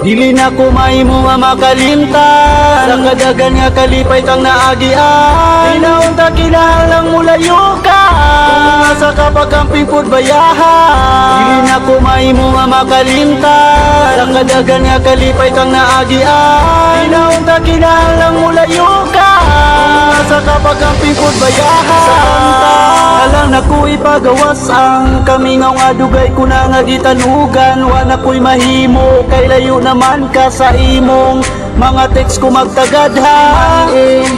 Dili na kumahimo nga makalimtan sa kadagan nga kalipay kang naagian. Inaunta kinahanglang mulayo ka kung sa kapakamping pud bayahan. Dili na kumahimo nga makalimtan sa kadagan nga kalipay kang naagian. Inaunta kinahanglang mulayo ka kung sa kapakamping pud bayahan. Sa kanta alang naku ipagawas ang kamingaw nga dugay ko na nga gitanugan. Wala ko'y mahimo kay layo naman ka sa imong mga text ko magtagadhan.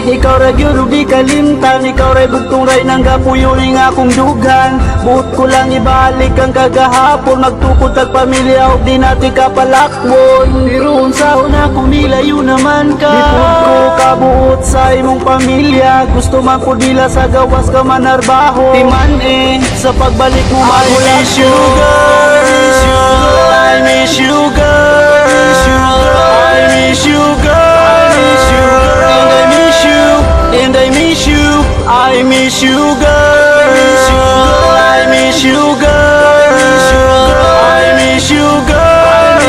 Ikaw ra gyud ug di kalimtan, ikaw ra bugtong ray nang gapuyo ning akong dugan. Buot ko lang ibalik ang kagahapon, magtukod tag pamilya ug di nati kapalakbon. Pero unsa una kung nilayo naman ka, dipod ko kabuot sa imong pamilya. Gusto man ko dila sa gawas ka manarbaho, timan sa pagbalik mo magulat ko. I miss you girl, I miss you girl, and I miss you, and I miss you, I miss you girl, I miss you girl, I miss you girl,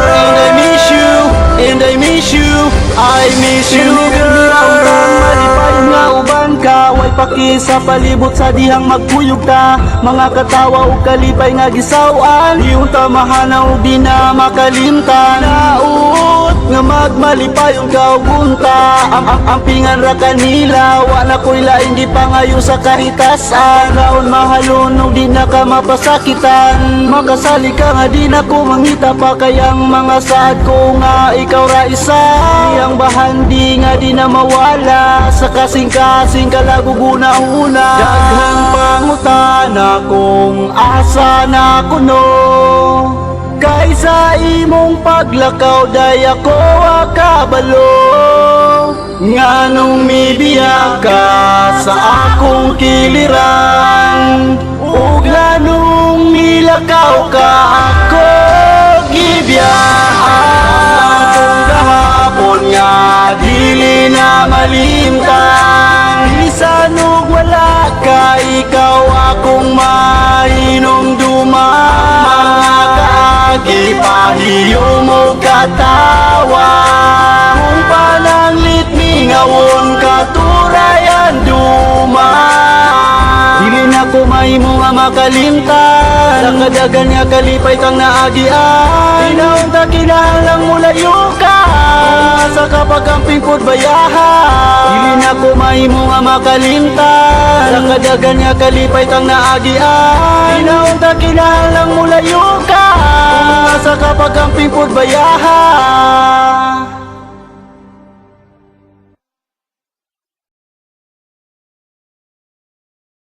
and I miss you, and I miss you, I miss you girl. Way paki sa palibot sa dihang magkuyog ta, mga katawa ug kalipay nga gisawan. Iyong tamahanaw di na makalimtan, naut nga magmalipayon ka ug unta. Ang pingan ra kanila wala ko'y lain di pangayo sa kahitasan. Raon mahalon ug di na ka mapasakitan, makasali ka nga di na ko mangita pa. Kayang mga saad ko nga ikaw ra isa, iyang bahandi nga di na mawala sa kasing-kasing kalaguguna-una. Daghang pangutana kung asa na kuno, kaysa imong paglakaw day ako akabalo. Nganong mibiya ka sa akong kiliran, ug nganong milakaw ka ako gibiyahan. Kung gahapon nga dili na malimtan, bisan ug wala ka ikaw akong mainumduman. Mga kaagi pahiyo mo katawa, kung pananglit mingawon katurayan duman. Dili na kumahimo nga makalimtan sa kadagan nga kalipay kang naagian. Inaunta kinahanglang mulayo ka sa kapakamping pud bayahan. Dili na kumahimo nga makalimtan sa kadagan nga kalipay kang naagian. Inaunta kinahanglang mulayo ka sa kapakamping pud bayahan.